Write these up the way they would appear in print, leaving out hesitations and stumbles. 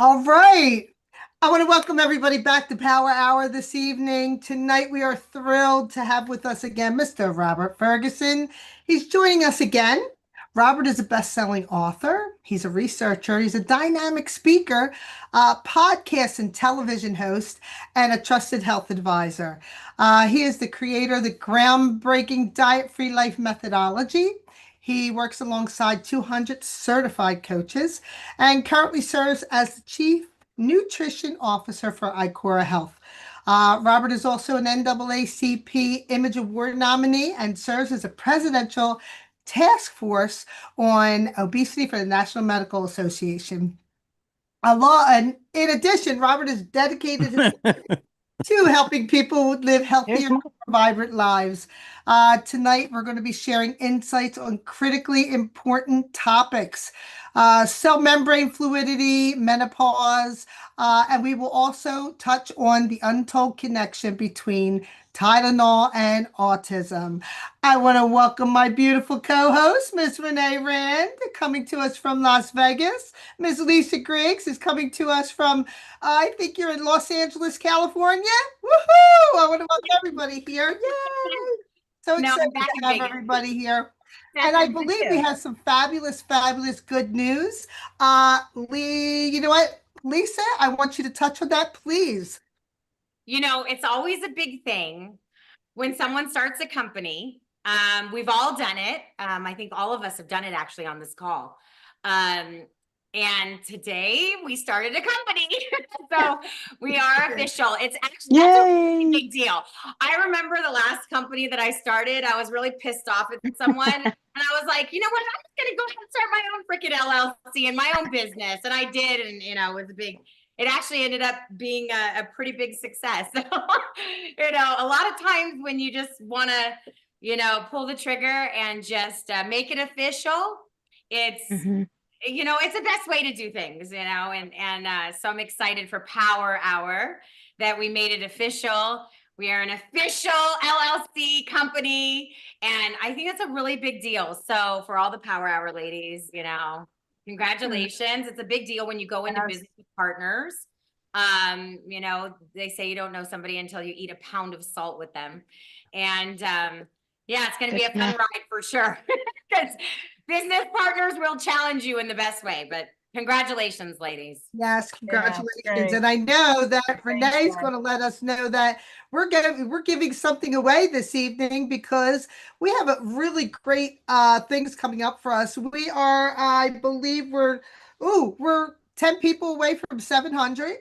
All right. I want to welcome everybody back to Power Hour this evening. Tonight, we are thrilled to have with us again Mr. Robert Ferguson. He's joining us again. Robert is a best-selling author. He's a researcher. He's a dynamic speaker, podcast and television host, and a trusted health advisor. He is the creator of the groundbreaking diet-free life methodology. He works alongside 200 certified coaches and currently serves as the Chief Nutrition Officer for Icora Health. Robert is also an NAACP Image Award nominee and serves as a presidential task force on obesity for the National Medical Association. And in addition, Robert is dedicated to helping people live healthier, more vibrant lives. Tonight, we're going to be sharing insights on critically important topics, cell membrane fluidity, menopause, and we will also touch on the untold connection between Tylenol and autism. I want to welcome my beautiful co-host, Miss Renee Rand, coming to us from Las Vegas. Miss Lisa Griggs is coming to us from I think you're in Los Angeles, California. Woohoo! I want to welcome everybody here. Yay! So No, excited I'm back to in have Vegas. everybody here. Back And I in believe we Vegas. have some fabulous, fabulous good news. Lee, you know what? Lisa, I want you to touch on that, please. It's always a big thing when someone starts a company. We've all done it. I think all of us have done it actually on this call. And today we started a company. So we are official. It's actually that's a really big deal. I remember the last company that I started, I was really pissed off at someone. And I was like, you know what? I'm just gonna go ahead and start my own freaking LLC and my own business. And I did, and it was it actually ended up being a pretty big success. So, a lot of times when you just want to, pull the trigger and just make it official, it's it's the best way to do things, and so I'm excited for Power Hour that we made it official. We are an official LLC company, and I think that's a really big deal. So for all the Power Hour ladies, congratulations. It's a big deal when you go into business with partners. They say you don't know somebody until you eat a pound of salt with them. And yeah, it's going to be a fun ride for sure. Because business partners will challenge you in the best way, but congratulations, ladies. Yes, congratulations. And I know that Renee's going to let us know that we're giving something away this evening because we have a really great things coming up for us. We are, I believe we're 10 people away from 700.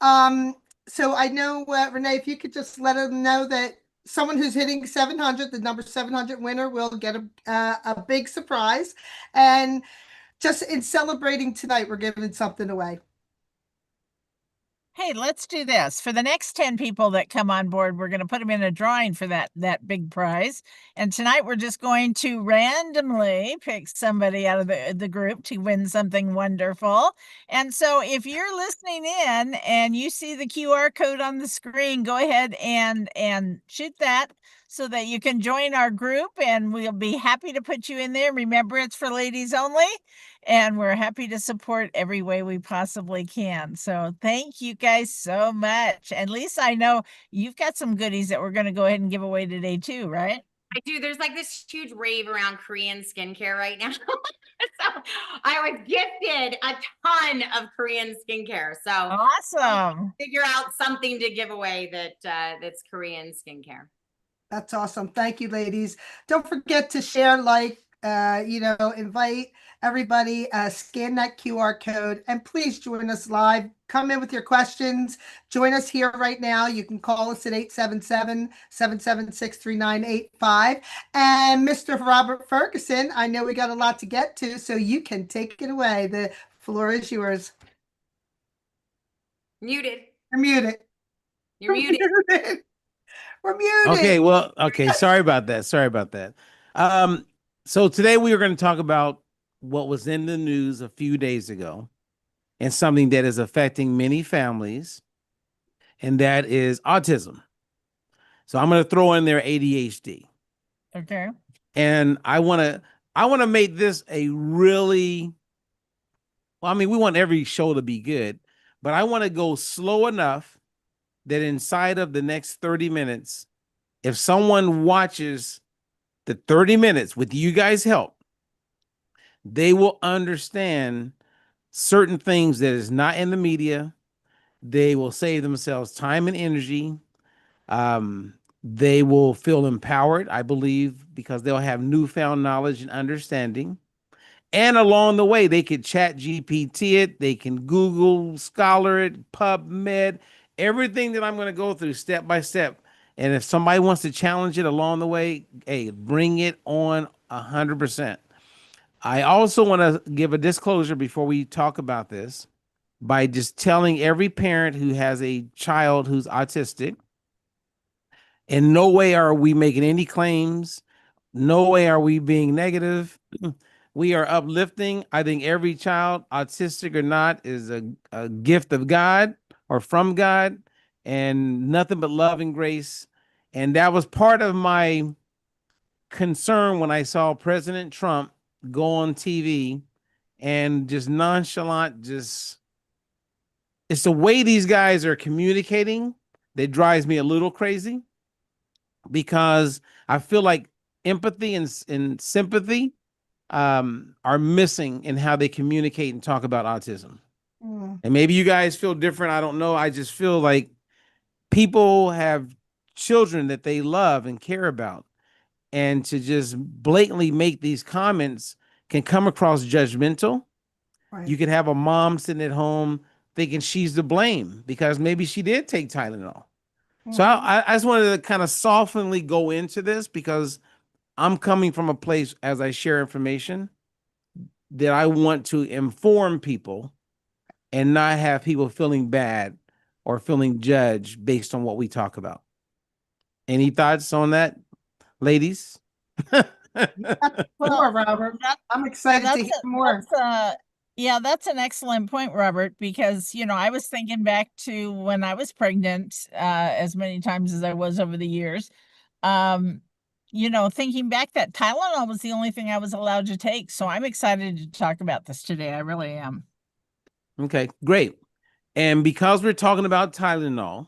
So I know, Renee, if you could just let them know that someone who's hitting 700, the number 700 winner will get a big surprise. And just in celebrating tonight, we're giving something away. Hey, let's do this. For the next 10 people that come on board, we're going to put them in a drawing for that big prize. And tonight we're just going to randomly pick somebody out of the group to win something wonderful. And so if you're listening in and you see the QR code on the screen, go ahead and shoot that so that you can join our group, and we'll be happy to put you in there. Remember, it's for ladies only, and we're happy to support every way we possibly can. So thank you guys so much. And Lisa, I know you've got some goodies that we're going to go ahead and give away today too, right? I do. There's like this huge rave around Korean skincare right now. So I was gifted a ton of Korean skincare. So awesome. Figure out something to give away that's Korean skincare. That's awesome. Thank you, ladies. Don't forget to share, invite everybody, scan that QR code, and please join us live. Come in with your questions. Join us here right now. You can call us at 877-776-3985. And Mr. Robert Ferguson, I know we got a lot to get to, so you can take it away. The floor is yours. Muted. You're muted. You're muted. We're muted. Okay. Sorry about that. So today we are going to talk about what was in the news a few days ago and something that is affecting many families, and that is autism. So I'm going to throw in there ADHD. Okay. And I want to make this a really, we want every show to be good, but I want to go slow enough that inside of the next 30 minutes, if someone watches the 30 minutes with you guys' help, they will understand certain things that is not in the media. They will save themselves time and energy. They will feel empowered, I believe, because they'll have newfound knowledge and understanding. And along the way, they could chat GPT it, they can Google Scholar it, PubMed, everything that I'm going to go through step by step. And if somebody wants to challenge it along the way, hey, bring it on 100%. I also want to give a disclosure before we talk about this by just telling every parent who has a child who's autistic, in no way are we making any claims. No way are we being negative. We are uplifting. I think every child, autistic or not, is a gift of God or from God, and nothing but love and grace. And that was part of my concern when I saw President Trump go on TV and just nonchalant, just it's the way these guys are communicating that drives me a little crazy, because I feel like empathy and sympathy are missing in how they communicate and talk about autism. And maybe you guys feel different. I don't know. I just feel like people have children that they love and care about. And to just blatantly make these comments can come across judgmental. Right. You could have a mom sitting at home thinking she's to blame because maybe she did take Tylenol. So I just wanted to kind of softenly go into this because I'm coming from a place as I share information that I want to inform people and not have people feeling bad or feeling judged based on what we talk about. Any thoughts on that, ladies? More, Robert. I'm excited to hear more. That's an excellent point, Robert, because, I was thinking back to when I was pregnant, as many times as I was over the years. Thinking back, that Tylenol was the only thing I was allowed to take. So I'm excited to talk about this today. I really am. Okay, great. And because we're talking about Tylenol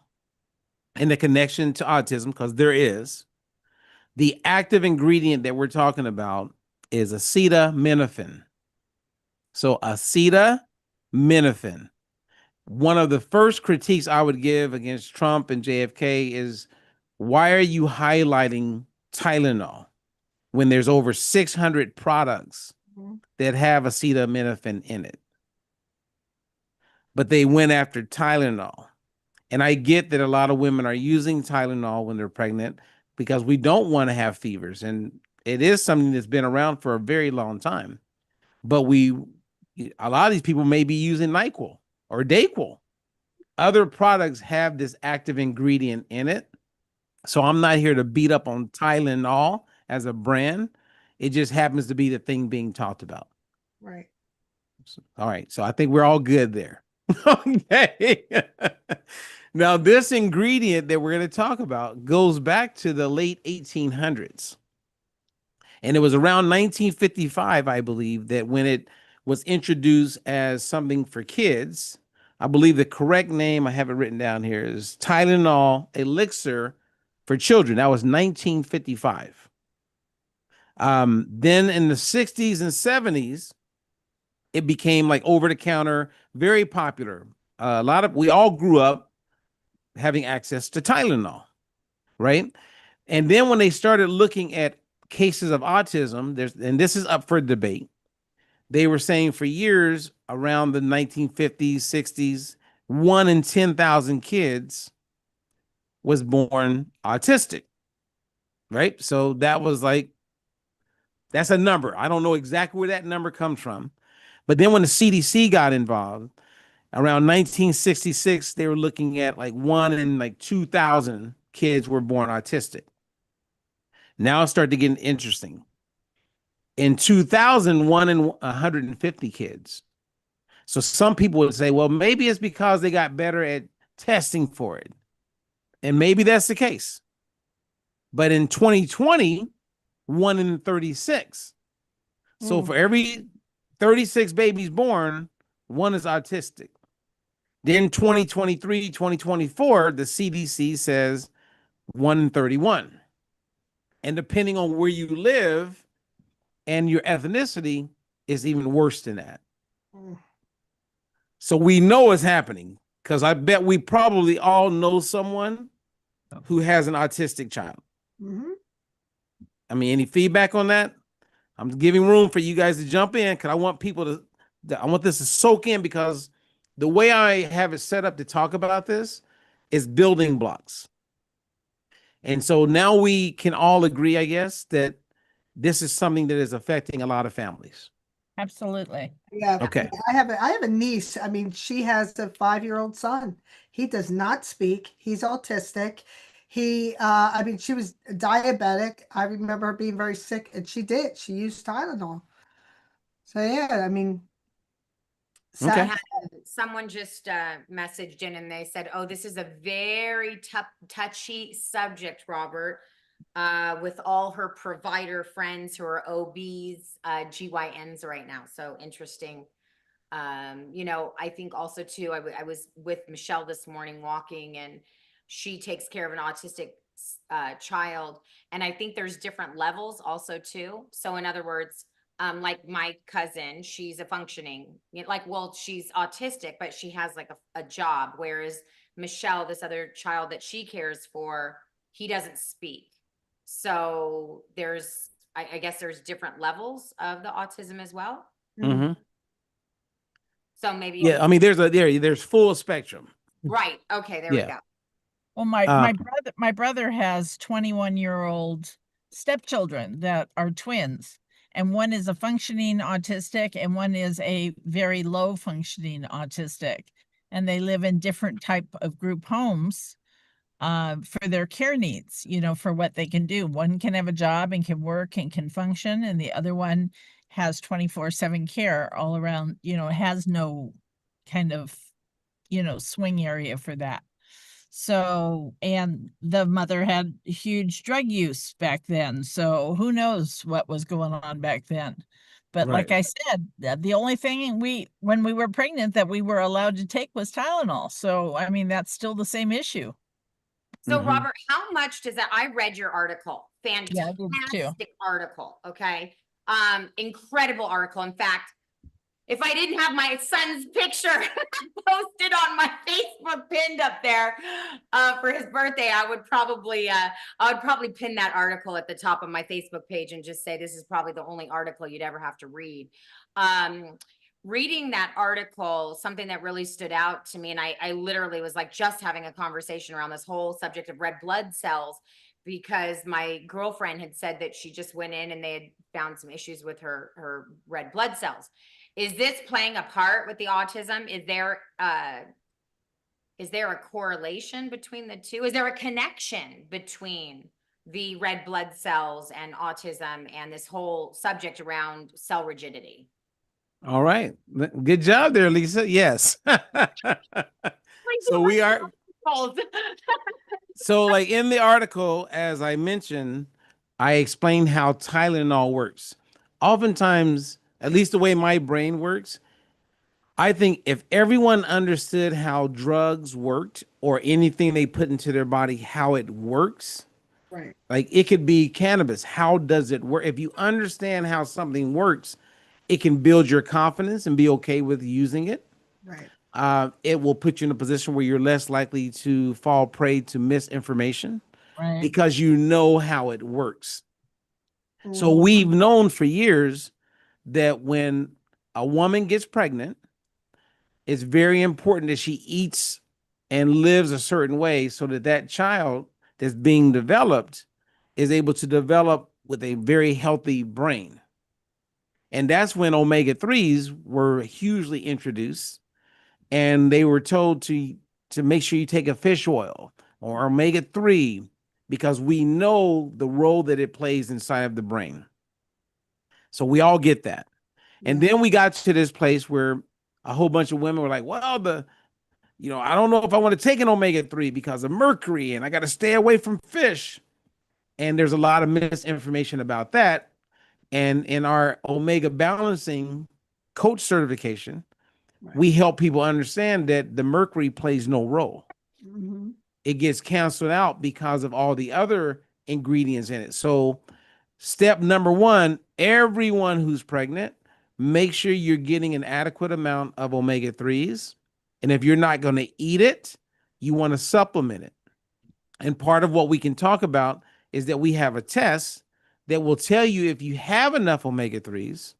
and the connection to autism, because there is, the active ingredient that we're talking about is acetaminophen. So acetaminophen. One of the first critiques I would give against Trump and JFK is, why are you highlighting Tylenol when there's over 600 products that have acetaminophen in it? But they went after Tylenol. And I get that a lot of women are using Tylenol when they're pregnant because we don't want to have fevers. And it is something that's been around for a very long time. But a lot of these people may be using NyQuil or Dayquil. Other products have this active ingredient in it. So I'm not here to beat up on Tylenol as a brand. It just happens to be the thing being talked about. Right. All right. So I think we're all good there. Okay. Now, this ingredient that we're going to talk about goes back to the late 1800s. And it was around 1955, I believe, that when it was introduced as something for kids, I believe the correct name, I have it written down here, is Tylenol Elixir for Children. That was 1955. Then in the 60s and 70s, it became like over the counter, very popular. We all grew up having access to Tylenol, right? And then when they started looking at cases of autism, and this is up for debate, they were saying for years around the 1950s, 60s, 1 in 10,000 kids was born autistic, right? So that was like, that's a number. I don't know exactly where that number comes from. But then when the CDC got involved, around 1966, they were looking at like 1 in like 2,000 kids were born autistic. Now it started to get interesting. In 2000, 1 in 150 kids. So some people would say, well, maybe it's because they got better at testing for it. And maybe that's the case. But in 2020, 1 in 36. So for every 36 babies born, 1 is autistic. Then 2023, 2024, the CDC says 1 in 31. And depending on where you live and your ethnicity is even worse than that. Mm. So we know it's happening because I bet we probably all know someone who has an autistic child. Mm-hmm. I mean, any feedback on that? I'm giving room for you guys to jump in because I want people I want this to soak in because the way I have it set up to talk about this is building blocks. And so now we can all agree, I guess, that this is something that is affecting a lot of families. Absolutely. Yeah, Okay. I have a niece. I mean, she has a 5-year-old son. He does not speak. He's autistic. I mean, she was diabetic. I remember her being very sick, and she did. She used Tylenol. So yeah, I mean, I Okay. sad. had someone just messaged in and they said, "Oh, this is a very touchy subject, Robert, with all her provider friends who are OBs, GYNs right now." So interesting. You know, I think also too, I was with Michelle this morning walking, and she takes care of an autistic child, and I think there's different levels also too. So in other words, like my cousin, she's a functioning, you know, like, well, she's autistic, but she has like a job, whereas Michelle, this other child that she cares for, he doesn't speak. So there's, I guess there's different levels of the autism as well. Mhm. Mm-hmm. So maybe you Yeah, could, I mean, there's full spectrum. right. Okay, there we Yeah. go. Well, Uh, my brother has 21-year-old stepchildren that are twins, and one is a functioning autistic and one is a very low functioning autistic, and they live in different type of group homes for their care needs, you know, for what they can do. One can have a job and can work and can function, and the other one has 24/7 care all around, you know, has no kind of, you know, swing area for that. So, and the mother had huge drug use back then. So who knows what was going on back then. But right. like I said, the only thing when we were pregnant that we were allowed to take was Tylenol. So, I mean, that's still the same issue. So Mm-hmm. Robert, how much does that? I read your article. Yeah, I did too. Fantastic article. Okay. Incredible article. In fact, if I didn't have my son's picture posted on my Facebook pinned up there for his birthday, I would probably pin that article at the top of my Facebook page and just say this is probably the only article you'd ever have to read. Reading that article, something that really stood out to me, and I literally was like just having a conversation around this whole subject of red blood cells, because my girlfriend had said that she just went in and they had found some issues with her red blood cells. Is this playing a part with the autism? Is there a correlation between the two? Is there a connection between the red blood cells and autism and this whole subject around cell rigidity? All right. Good job there, Lisa. Yes. So we are so like in the article, as I mentioned, I explained how Tylenol works. Oftentimes, at least the way my brain works, I think if everyone understood how drugs worked or anything they put into their body, how it works, Right, like it could be cannabis. How does it work? If you understand how something works, it can build your confidence and be okay with using it. right. It will put you in a position where you're less likely to fall prey to misinformation Right. because you know how it works. So Mm. we've known for years that when a woman gets pregnant, it's very important that she eats and lives a certain way so that that child that's being developed is able to develop with a very healthy brain. And that's when omega 3s were hugely introduced, and they were told to make sure you take a fish oil or omega 3 because we know the role that it plays inside of the brain. So we all get that. And Yeah. then we got to this place where a whole bunch of women were like, well, I don't know if I want to take an omega 3 because of mercury and I got to stay away from fish. And there's a lot of misinformation about that. And in our omega balancing coach certification, we help people understand that the mercury plays no role. Mm-hmm. It gets canceled out because of all the other ingredients in it. So step number one, everyone who's pregnant, make sure you're getting an adequate amount of omega-3s. And if you're not going to eat it, you want to supplement it. And part of what we can talk about is that we have a test that will tell you if you have enough omega-3s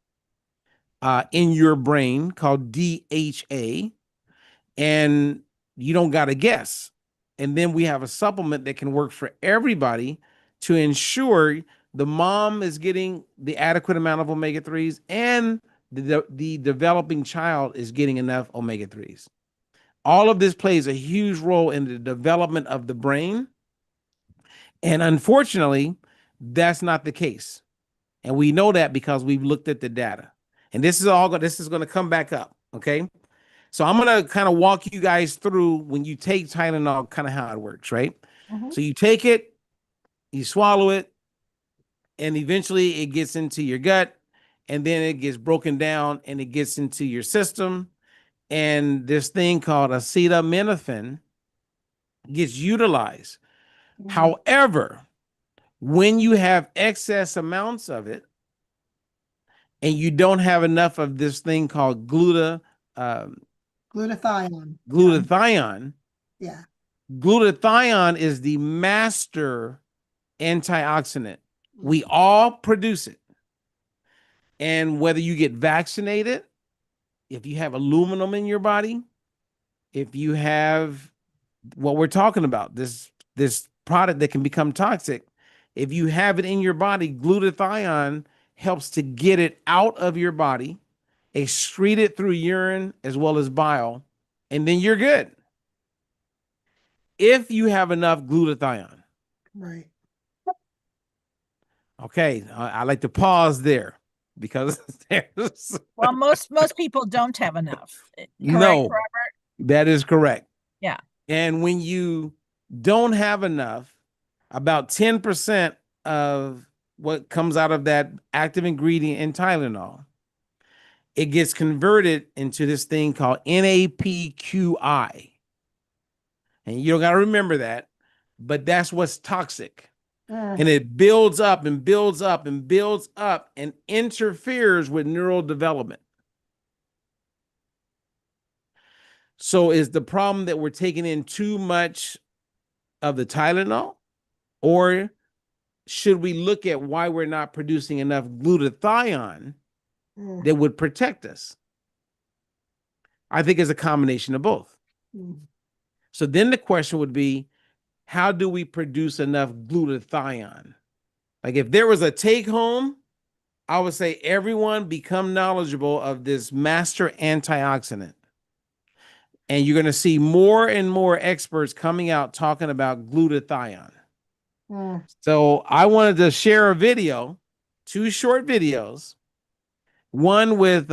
in your brain called DHA, and you don't got to guess. And then we have a supplement that can work for everybody to ensure the mom is getting the adequate amount of omega-3s and the developing child is getting enough omega-3s. All of this plays a huge role in the development of the brain. And unfortunately, that's not the case. And we know that because we've looked at the data. And this is going to come back up, okay? So I'm going to kind of walk you guys through when you take Tylenol, kind of how it works, right? Mm-hmm. So you take it, you swallow it, and eventually it gets into your gut, and then it gets broken down and it gets into your system. And this thing called acetaminophen gets utilized. Mm-hmm. However, when you have excess amounts of it and you don't have enough of this thing called glutathione. Yeah. Glutathione is the master antioxidant. We all produce it. And whether you get vaccinated, if you have aluminum in your body, if you have what we're talking about, this product that can become toxic, if you have it in your body, glutathione helps to get it out of your body, excrete it through urine as well as bile, and then you're good. If you have enough glutathione. Right. Okay, I like to pause there because there's Well, most people don't have enough. Correct, no, Robert? that is correct. Yeah. And when you don't have enough, about 10% of what comes out of that active ingredient in Tylenol, it gets converted into this thing called NAPQI. And you don't got to remember that, but that's what's toxic. And it builds up and builds up and builds up and interferes with neural development. So is the problem that we're taking in too much of the Tylenol? Or should we look at why we're not producing enough glutathione that would protect us? I think it's a combination of both. So then the question would be, how do we produce enough glutathione? Like if there was a take home, I would say everyone become knowledgeable of this master antioxidant. And you're going to see more and more experts coming out talking about glutathione. So I wanted to share a video, 2 short videos, one with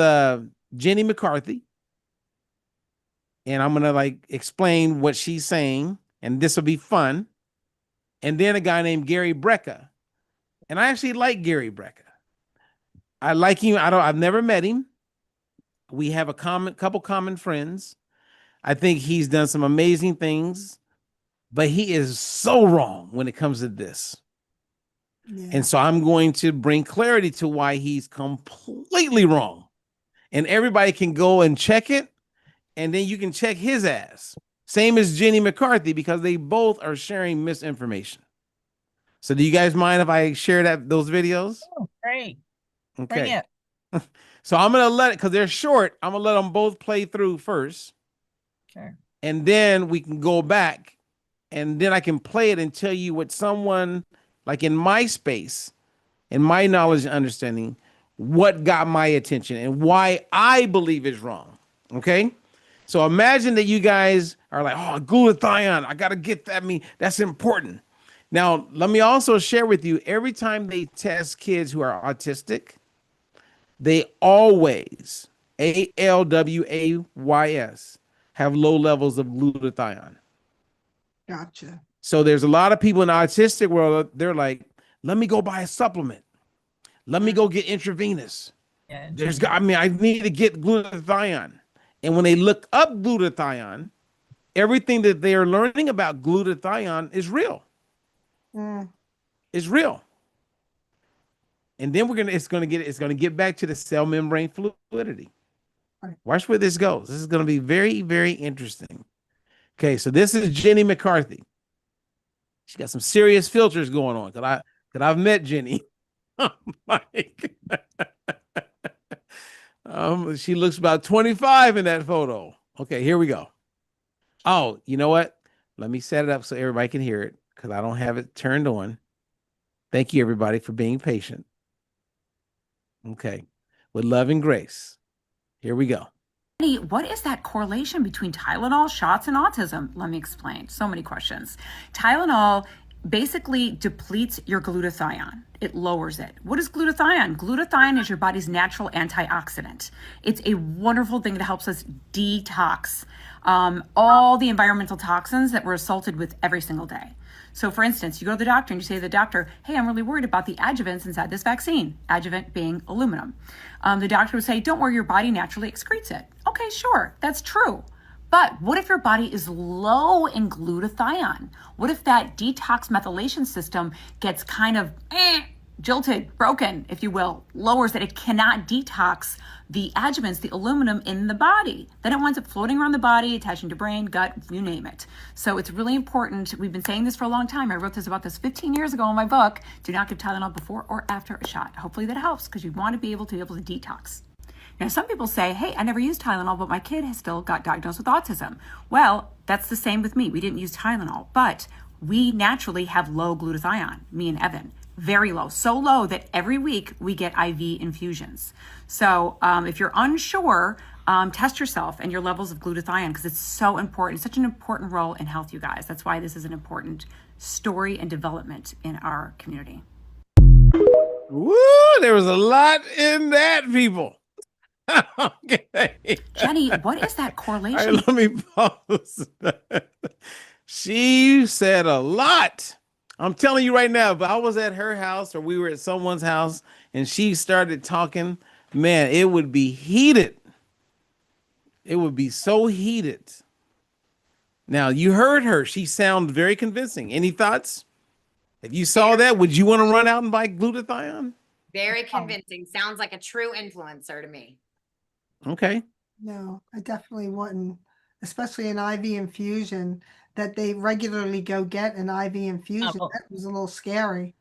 Jenny McCarthy. And I'm going to like explain what she's saying. And this will be fun. And then a guy named Gary Brecka. And I actually like Gary Brecka. I like him. I've never met him. We have a couple common friends. I think he's done some amazing things, but he is so wrong when it comes to this. Yeah. And so I'm going to bring clarity to why he's completely wrong. And everybody can go and check it. And then you can check his ass. Same as Jenny McCarthy, because they both are sharing misinformation. So do you guys mind if I share those videos? Oh, great. Okay. Bring it. So I'm going to let it, because they're short, I'm going to let them both play through first. Sure. And then we can go back, and then I can play it and tell you what someone, like in my space, in my knowledge and understanding, what got my attention and why I believe is wrong. Okay? So imagine that you guys are like, oh, glutathione, I got to get that. That's important. Now, let me also share with you, every time they test kids who are autistic, they always, ALWAYS, have low levels of glutathione. Gotcha. So there's a lot of people in the autistic world, they're like, let me go buy a supplement. Let me go get intravenous. Yeah, I need to get glutathione. And when they look up glutathione, everything that they are learning about glutathione is real. Mm. It's real. And then it's gonna get back to the cell membrane fluidity. Right. Watch where this goes. This is gonna be very, very interesting. Okay, so this is Jenny McCarthy. She got some serious filters going on. Cause I've met Jenny. Like, she looks about 25 in that photo. Okay, here we go. Oh, you know what? Let me set it up so everybody can hear it because I don't have it turned on. Thank you, everybody, for being patient. Okay, with love and grace. Here we go. What is that correlation between Tylenol shots and autism? Let me explain. So many questions. Tylenol basically depletes your glutathione. It lowers it. What is glutathione? Glutathione is your body's natural antioxidant. It's a wonderful thing that helps us detox all the environmental toxins that we're assaulted with every single day. So for instance, you go to the doctor and you say to the doctor, hey, I'm really worried about the adjuvants inside this vaccine, adjuvant being aluminum. The doctor would say, don't worry, your body naturally excretes it. Okay, sure, that's true. But what if your body is low in glutathione? What if that detox methylation system gets kind of jilted, broken, if you will, lowers that it cannot detox the adjuvants, the aluminum in the body? Then it winds up floating around the body, attaching to brain, gut, you name it. So it's really important. We've been saying this for a long time. I wrote about this 15 years ago in my book. Do not give Tylenol before or after a shot. Hopefully that helps because you want to be able to detox. Now, some people say, hey, I never used Tylenol, but my kid has still got diagnosed with autism. Well, that's the same with me. We didn't use Tylenol, but we naturally have low glutathione, me and Evan, very low, so low that every week we get IV infusions. So if you're unsure, test yourself and your levels of glutathione because it's so important. It's such an important role in health, you guys. That's why this is an important story and development in our community. Woo, there was a lot in that, people. Okay. Jenny, what is that correlation? All right, let me pause. She said a lot. I'm telling you right now, if I was at her house or we were at someone's house and she started talking, man, it would be heated. It would be so heated. Now, you heard her. She sounded very convincing. Any thoughts? If you saw that, would you want to run out and buy glutathione? Very convincing. Sounds like a true influencer to me. Okay. No, I definitely wouldn't, especially an IV infusion that they regularly go get an IV infusion. Oh. That was a little scary.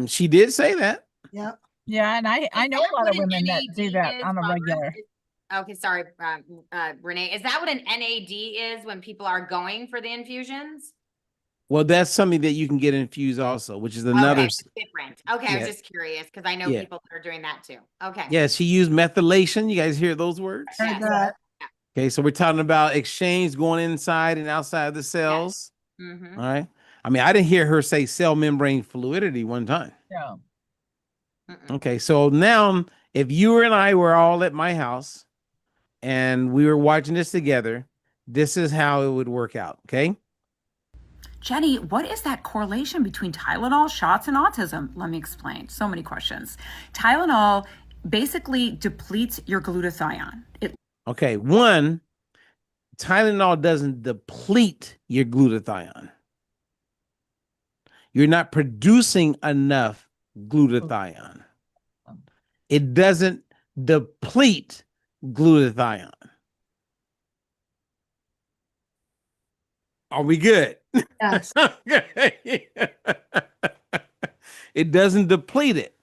She did say that. Yeah. Yeah, and I know a lot of women that do that is, on a Robert? regular. Okay, sorry, Renee. Is that what an NAD is when people are going for the infusions? Well, that's something that you can get infused also, which is another. Okay, different. Okay, I Yeah. was just curious because I know Yeah. people that are doing that too. Okay. Yeah, she used methylation. You guys hear those words? Heard Yes. that. Okay, so we're talking about exchange going inside and outside of the cells. Mm-hmm. All right. I mean, I didn't hear her say cell membrane fluidity one time. No. Okay, so now if you and I were all at my house and we were watching this together, this is how it would work out. Okay. Jenny, what is that correlation between Tylenol shots and autism? Let me explain. So many questions. Tylenol basically depletes your glutathione. Okay. One, Tylenol doesn't deplete your glutathione. You're not producing enough glutathione. It doesn't deplete glutathione. Are we good? Yes. Okay. It doesn't deplete it.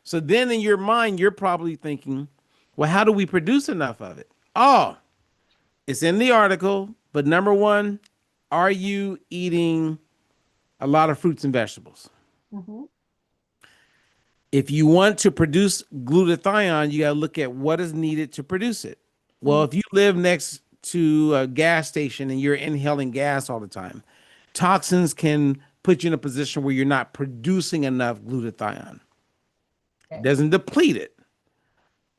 So then in your mind, you're probably thinking, well, how do we produce enough of it? Oh, it's in the article. But number one, are you eating a lot of fruits and vegetables? Mm-hmm. If you want to produce glutathione, you got to look at what is needed to produce it. Well, if you live next to a gas station and you're inhaling gas all the time, toxins can put you in a position where you're not producing enough glutathione. It doesn't deplete it,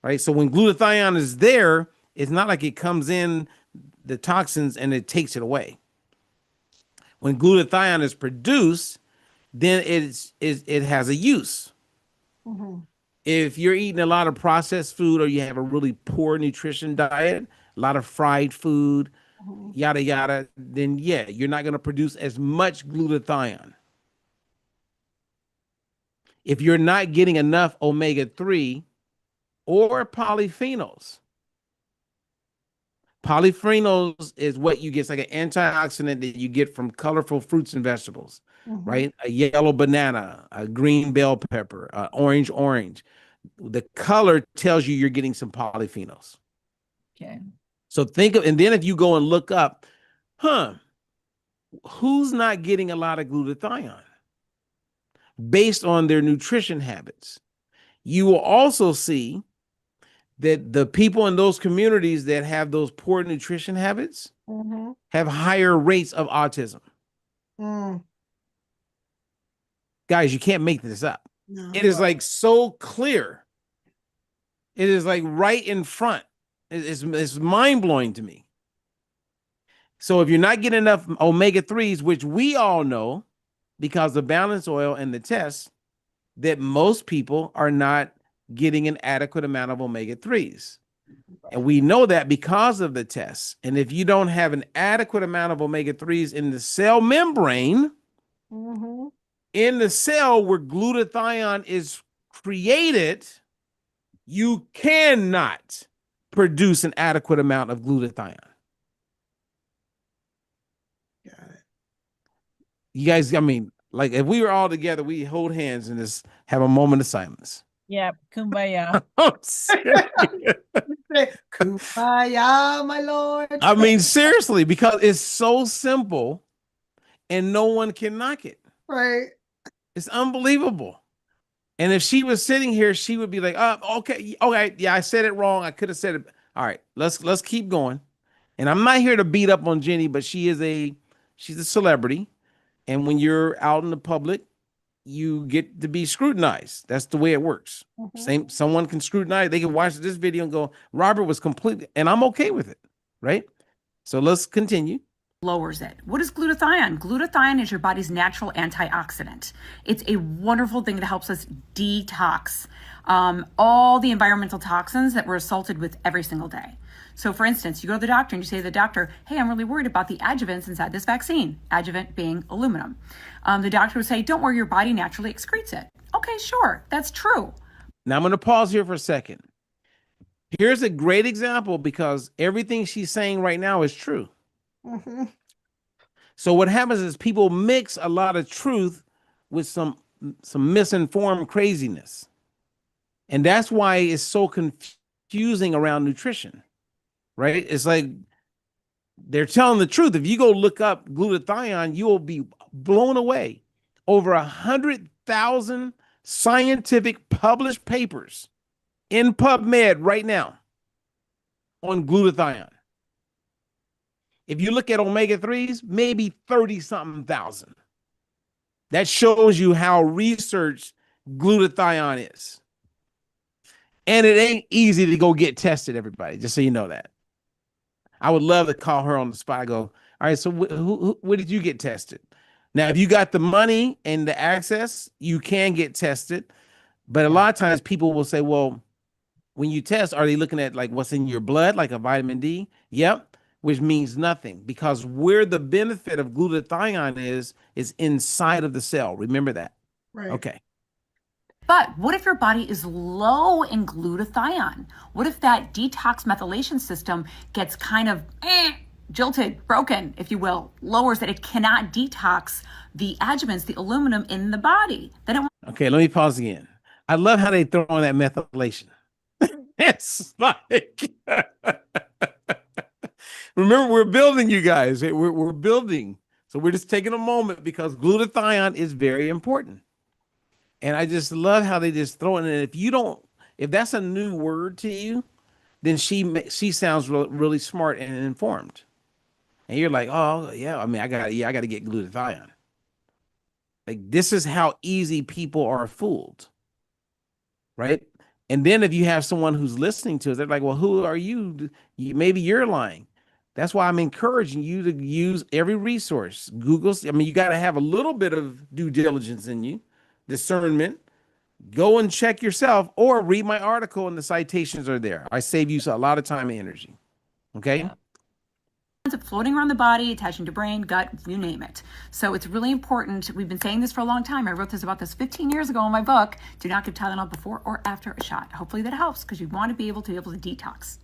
right? So when glutathione is there, it's not like it comes in the toxins and it takes it away. When glutathione is produced, then it has a use. Mm-hmm. If you're eating a lot of processed food or you have a really poor nutrition diet, a lot of fried food, Mhm. yada, yada, then yeah, you're not going to produce as much glutathione. If you're not getting enough omega-3 or polyphenols, polyphenols is what you get. It's like an antioxidant that you get from colorful fruits and vegetables, Mhm. right? A yellow banana, a green bell pepper, orange. The color tells you you're getting some polyphenols. Okay. So think of, and then if you go and look up, who's not getting a lot of glutathione based on their nutrition habits? You will also see that the people in those communities that have those poor nutrition habits Mhm. have higher rates of autism. Mm. Guys, you can't make this up. No. It is like so clear. It is like right in front. It's mind blowing to me. So if you're not getting enough omega-3s, which we all know because of balance oil and the tests, that most people are not getting an adequate amount of omega-3s. And we know that because of the tests. And if you don't have an adequate amount of omega-3s in the cell membrane, Mhm. in the cell where glutathione is created, you cannot produce an adequate amount of glutathione. Got it. You guys, I mean, like if we were all together, we hold hands and just have a moment of silence. Yep. Kumbaya. I'm serious. Say, Kumbaya, my lord. I mean, seriously, because it's so simple and no one can knock it. Right. It's unbelievable. And if she was sitting here, she would be like, okay, yeah, I said it wrong. I could have said it. All right, let's keep going. And I'm not here to beat up on Jenny, but she's a celebrity. And when you're out in the public, you get to be scrutinized. That's the way it works. Mhm. Someone can scrutinize, they can watch this video and go, Robert was completely, and I'm okay with it, right? So let's continue. Lowers it. What is glutathione? Glutathione is your body's natural antioxidant. It's a wonderful thing that helps us detox all the environmental toxins that we're assaulted with every single day. So for instance, you go to the doctor and you say to the doctor, hey, I'm really worried about the adjuvants inside this vaccine, adjuvant being aluminum. The doctor would say, don't worry, your body naturally excretes it. Okay, sure, that's true. Now I'm going to pause here for a second. Here's a great example because everything she's saying right now is true. Mhm. So what happens is people mix a lot of truth with some misinformed craziness. And that's why it's so confusing around nutrition, right? It's like they're telling the truth. If you go look up glutathione, you will be blown away. Over 100,000 scientific published papers in PubMed right now on glutathione. If you look at omega-3s, maybe 30 something thousand. That shows you how researched glutathione is. And it ain't easy to go get tested, everybody, just so you know that. I would love to call her on the spot. I go, all right, so where did you get tested? Now, if you got the money and the access, you can get tested. But a lot of times people will say, well, when you test, are they looking at like what's in your blood, like a vitamin D? Yep, which means nothing because where the benefit of glutathione is inside of the cell. Remember that. Right. Okay. But what if your body is low in glutathione? What if that detox methylation system gets kind of jilted, broken, if you will, lowers that it cannot detox the adjuvants, the aluminum in the body? Then it Okay, let me pause again. I love how they throw on that methylation. It's like, remember, we're building, you guys. We're building. So we're just taking a moment because glutathione is very important. And I just love how they just throw it in. If that's a new word to you, then she sounds really smart and informed. And you're like, oh yeah, I mean, I got to get glutathione. Like this is how easy people are fooled, right? And then if you have someone who's listening to us, they're like, well, who are you? Maybe you're lying. That's why I'm encouraging you to use every resource. I mean, you got to have a little bit of due diligence in you, discernment. Go and check yourself or read my article and the citations are there. I save you a lot of time and energy. Okay. Yeah. Floating around the body, attaching to brain, gut, you name it. So it's really important. We've been saying this for a long time. I wrote about this 15 years ago in my book. Do not give Tylenol before or after a shot. Hopefully that helps, because you want to be able to detox.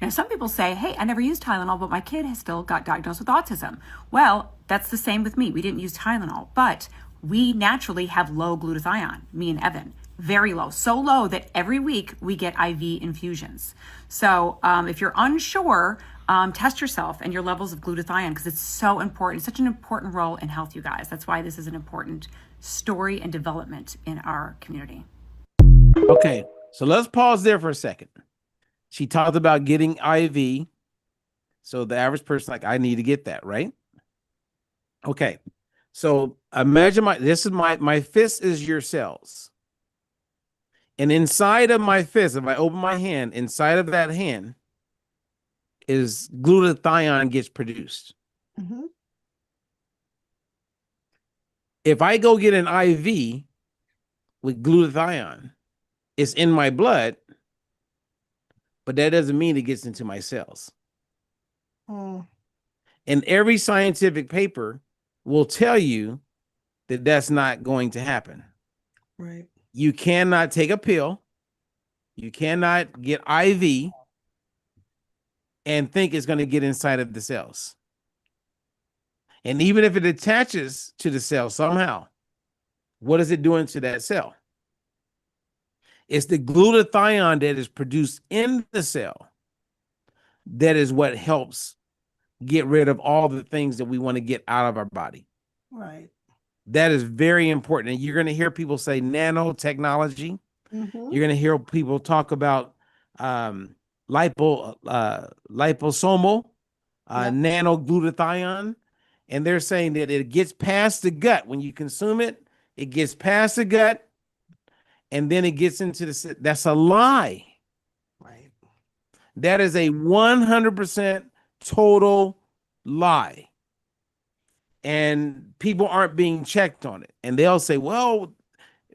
Now, some people say, hey, I never used Tylenol, but my kid has still got diagnosed with autism. Well, that's the same with me. We didn't use Tylenol, but we naturally have low glutathione, me and Evan. Very low, so low that every week we get IV infusions. So if you're unsure, test yourself and your levels of glutathione, because it's so important. It's such an important role in health, you guys. That's why this is an important story and development in our community. Okay, so let's pause there for a second. She talked about getting IV. So the average person, like, I need to get that, right? Okay, so imagine my fist is your cells. And inside of my fist, if I open my hand, inside of that hand is glutathione gets produced. Mm-hmm. If I go get an IV with glutathione, it's in my blood, but that doesn't mean it gets into my cells. Mm. And every scientific paper will tell you that that's not going to happen. Right. You cannot take a pill. You cannot get IV and think it's going to get inside of the cells. And even if it attaches to the cell somehow, what is it doing to that cell? It's the glutathione that is produced in the cell that is what helps get rid of all the things that we want to get out of our body. Right. That is very important. And you're going to hear people say nanotechnology. Mm-hmm. You're going to hear people talk about liposomal nanoglutathione. And they're saying that it gets past the gut. When you consume it, it gets past the gut, and then it gets into the... That's a lie. Right. That is a 100% total lie. And people aren't being checked on it. And they'll say, well,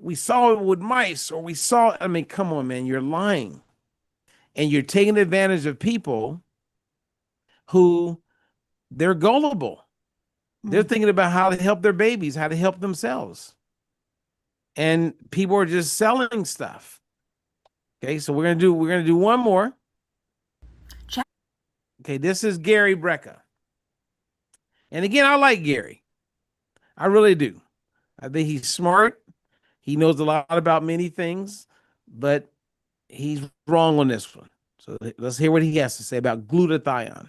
we saw it with mice, or we saw... I mean, come on, man, you're lying. And you're taking advantage of people who they're gullible. They're thinking about how to help their babies, how to help themselves. And people are just selling stuff. Okay, so we're gonna do one more. Okay, this is Gary Brecka. And again, I like Gary. I really do. I think he's smart. He knows a lot about many things, but he's wrong on this one. So let's hear what he has to say about glutathione.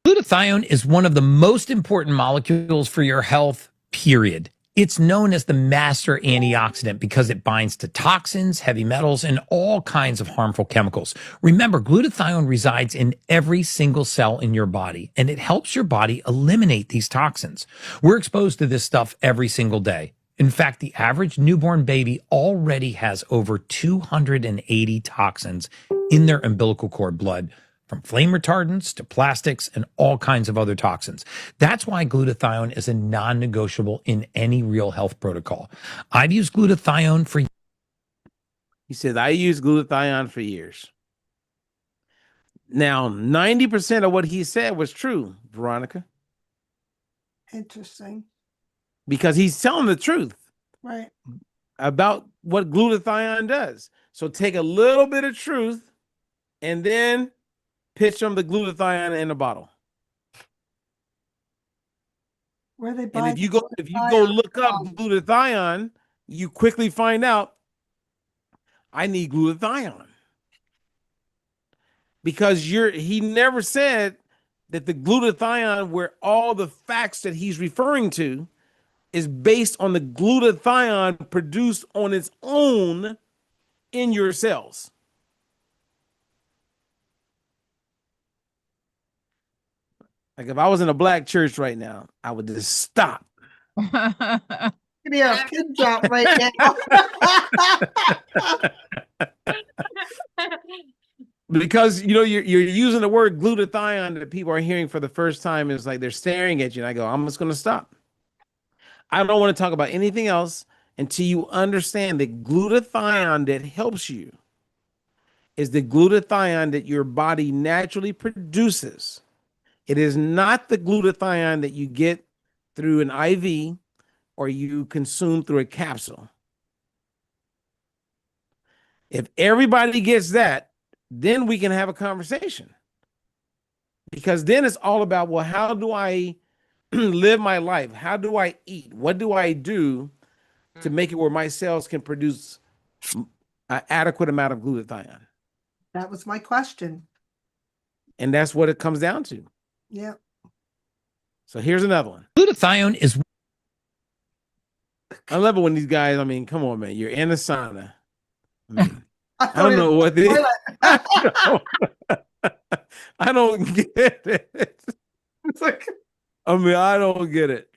Glutathione is one of the most important molecules for your health, period. It's known as the master antioxidant because it binds to toxins, heavy metals, and all kinds of harmful chemicals. Remember, glutathione resides in every single cell in your body, and it helps your body eliminate these toxins. We're exposed to this stuff every single day. In fact, the average newborn baby already has over 280 toxins in their umbilical cord blood, from flame retardants to plastics and all kinds of other toxins. That's why glutathione is a non-negotiable in any real health protocol. I've used glutathione for... He said, I used glutathione for years. Now, 90% of what he said was true, Veronica. Interesting. Because he's telling the truth. Right. About what glutathione does. So take a little bit of truth and then pitch them the glutathione in a bottle. Where they buy And if you go look up glutathione, you quickly find out I need glutathione. Because he never said that the glutathione, where all the facts that he's referring to, is based on the glutathione produced on its own in your cells. Like if I was in a black church right now, I would just stop. Give me a pin drop right now. Because you're using the word glutathione that people are hearing for the first time. It's like they're staring at you, and I go, I'm just going to stop. I don't want to talk about anything else until you understand that glutathione that helps you is the glutathione that your body naturally produces. It is not the glutathione that you get through an IV or you consume through a capsule. If everybody gets that, then we can have a conversation. Because then it's all about, well, how do I live my life? How do I eat? What do I do to make it where my cells can produce an adequate amount of glutathione? That was my question. And that's what it comes down to. Yeah. So here's another one. Glutathione is I love it when these guys, I mean, come on, man. You're in a sauna. I mean, I I don't know what it is. toilet. I don't get it. It's like, I mean, I don't get it.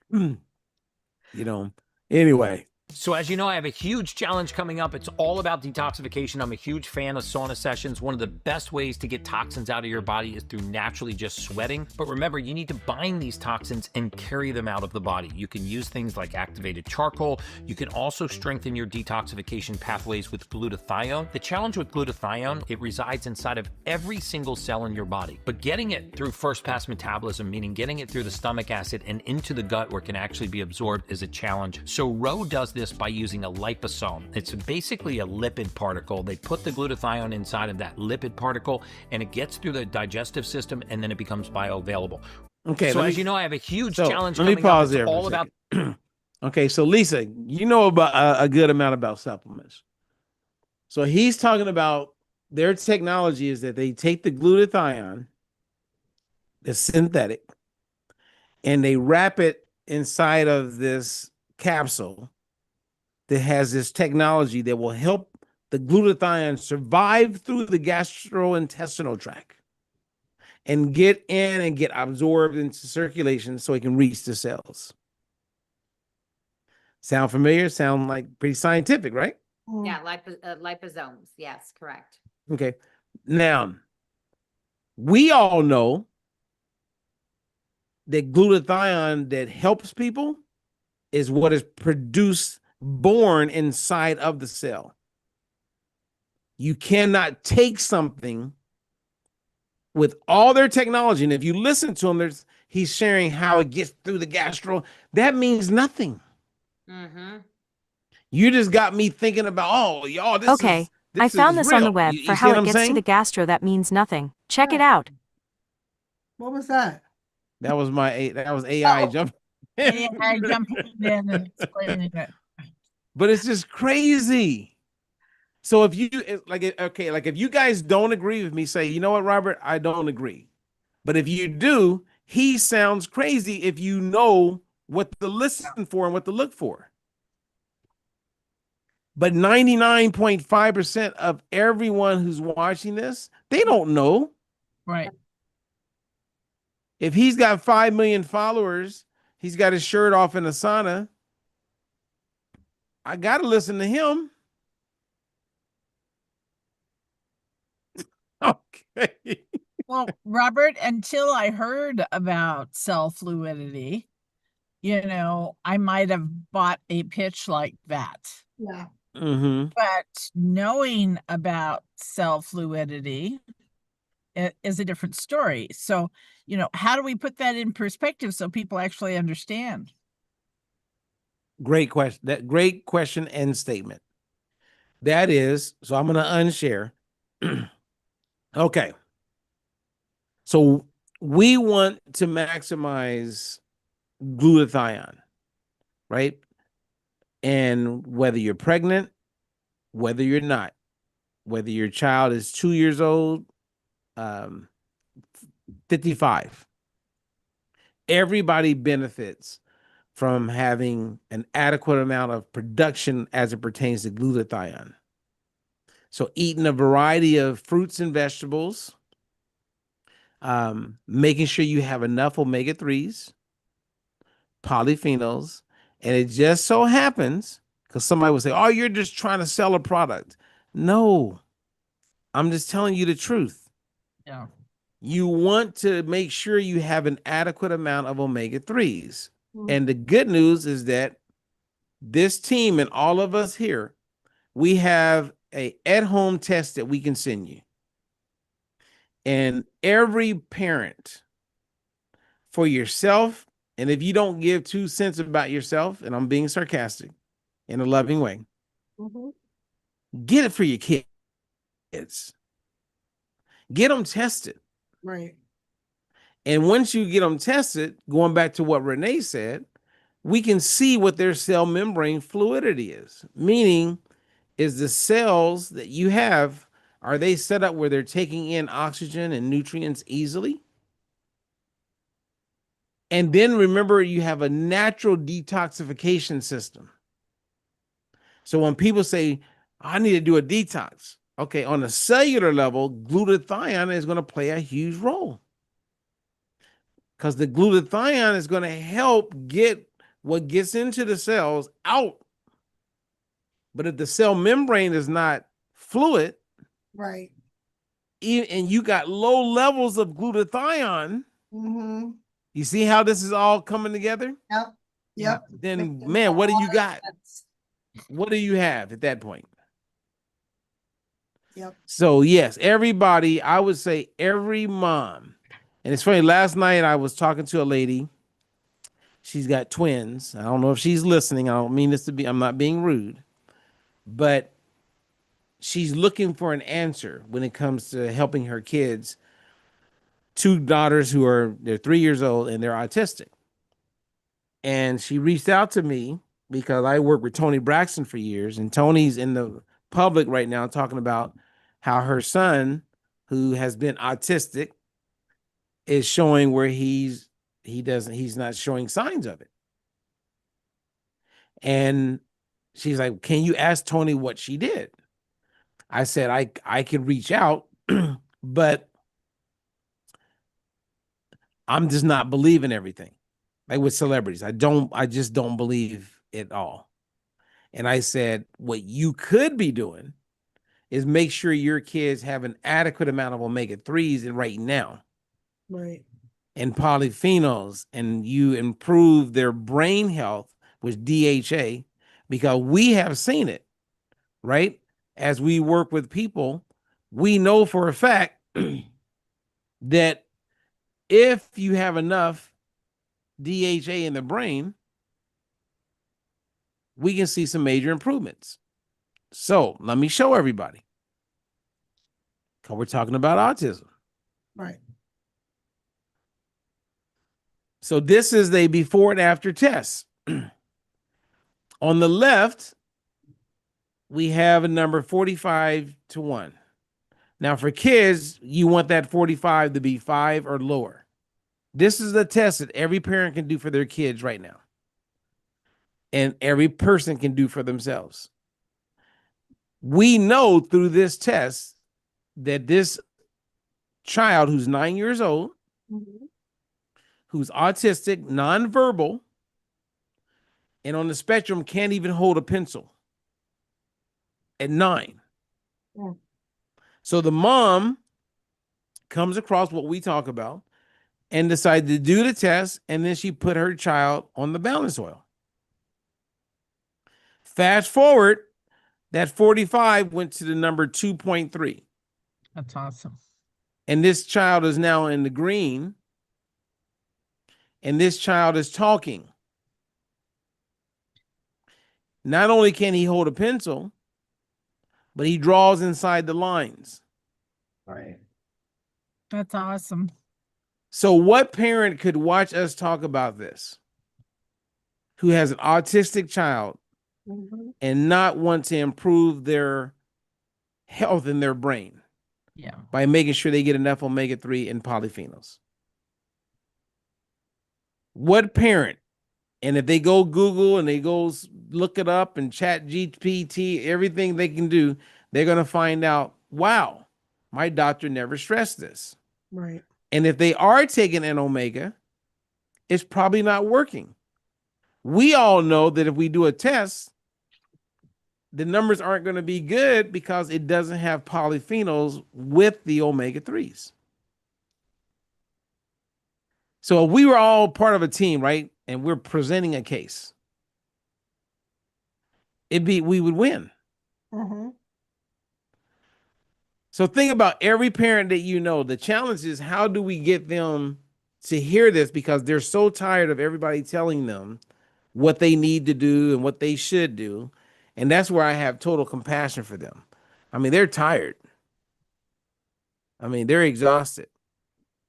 Anyway. So as you know, I have a huge challenge coming up. It's all about detoxification. I'm a huge fan of sauna sessions. One of the best ways to get toxins out of your body is through naturally just sweating. But remember, you need to bind these toxins and carry them out of the body. You can use things like activated charcoal. You can also strengthen your detoxification pathways with glutathione. The challenge with glutathione, it resides inside of every single cell in your body. But getting it through first pass metabolism, meaning getting it through the stomach acid and into the gut where it can actually be absorbed, is a challenge. So Ro does this by using a liposome. It's basically a lipid particle. They put the glutathione inside of that lipid particle and it gets through the digestive system and then it becomes bioavailable. Okay. So as you know, I have a huge challenge let me coming up. pause It's there. all about Okay, so Lisa, you know about a good amount about supplements. So he's talking about their technology is that they take the glutathione, it's synthetic, and they wrap it inside of this capsule that has this technology that will help the glutathione survive through the gastrointestinal tract and get in and get absorbed into circulation so it can reach the cells. Sound familiar? Sound like pretty scientific, right? Yeah, liposomes. Yes, correct. Okay. Now, we all know that glutathione that helps people is what is produced, born inside of the cell. You cannot take something with all their technology, and if you listen to him, he's sharing how it gets through the gastro. That means nothing. Mm-hmm. You just got me thinking about, oh, y'all, this Okay, I found this on the web for how it gets to the gastro. That means nothing. Check it out. what was that? That was AI jumping. I jumped in and explaining it. But it's just crazy. So if if you guys don't agree with me, say, you know what, Robert, I don't agree. But if you do, he sounds crazy if you know what to listen for and what to look for. But 99.5% of everyone who's watching this, they don't know. Right. If he's got 5 million followers, he's got his shirt off in a sauna, I got to listen to him. Okay. Well, Robert, until I heard about cell fluidity, I might have bought a pitch like that. Yeah. Mm-hmm. But knowing about cell fluidity is a different story. So, how do we put that in perspective so people actually understand? Great question. Great question and statement. That is, so I'm going to unshare. Okay. So we want to maximize glutathione, right? And whether you're pregnant, whether you're not, whether your child is 2 years old, 55, everybody benefits from having an adequate amount of production as it pertains to glutathione. So eating a variety of fruits and vegetables, making sure you have enough omega-3s, polyphenols, and it just so happens, because somebody will say, oh, you're just trying to sell a product. No, I'm just telling you the truth. Yeah. You want to make sure you have an adequate amount of omega-3s. And the good news is that this team and all of us here, we have a at-home test that we can send you. And every parent, for yourself, and if you don't give 2 cents about yourself, and I'm being sarcastic in a loving way, get it for your kids. Get them tested. Right. And once you get them tested, going back to what Renee said, we can see what their cell membrane fluidity is. Meaning, is the cells that you have, are they set up where they're taking in oxygen and nutrients easily? And then remember, you have a natural detoxification system. So when people say, I need to do a detox, okay, on a cellular level, glutathione is going to play a huge role. Because the glutathione is going to help get what gets into the cells out. But if the cell membrane is not fluid, right, and you got low levels of glutathione, you see how this is all coming together? Yep. Then, man, what do you got? What do you have at that point? Yep. So, yes, everybody, I would say every mom. And it's funny, last night I was talking to a lady. She's got twins. I don't know if she's listening. I don't mean this to be, I'm not being rude. But she's looking for an answer when it comes to helping her kids. 2 daughters they're 3 years old and they're autistic. And she reached out to me because I worked with Tony Braxton for years. And Tony's in the public right now talking about how her son, who has been autistic, is showing where he's not showing signs of it. And she's like, can you ask Tony what she did? I said, I could reach out, but I'm just not believing everything. Like with celebrities, I just don't believe it all. And I said, what you could be doing is make sure your kids have an adequate amount of omega-3s right now. Right. And polyphenols, and you improve their brain health with DHA, because we have seen it, right? As we work with people, we know for a fact that if you have enough DHA in the brain, we can see some major improvements. So let me show everybody, because we're talking about autism. Right. So this is the before and after test. On the left, we have a number 45-1. Now for kids, you want that 45 to be 5 or lower. This is the test that every parent can do for their kids right now. And every person can do for themselves. We know through this test that this child who's 9 years old, who's autistic, nonverbal, and on the spectrum can't even hold a pencil at 9. So the mom comes across what we talk about and decided to do the test, and then she put her child on the balance oil. Fast forward, that 45 went to the number 2.3. That's awesome. And this child is now in the green, and this child is talking. Not only can he hold a pencil, but he draws inside the lines. Right. That's awesome. So what parent could watch us talk about this, who has an autistic child, and not want to improve their health in their brain by making sure they get enough omega-3 and polyphenols? What parent? And if they go Google and they go look it up and chat GPT, everything they can do, they're going to find out, wow, my doctor never stressed this. Right. And if they are taking an omega, it's probably not working. We all know that if we do a test, the numbers aren't going to be good because it doesn't have polyphenols with the omega-3s. So if we were all part of a team, right, and we're presenting a case, we would win. So think about every parent that you know. The challenge is, how do we get them to hear this, because they're so tired of everybody telling them what they need to do and what they should do. And that's where I have total compassion for them. I mean, they're tired. I mean, they're exhausted.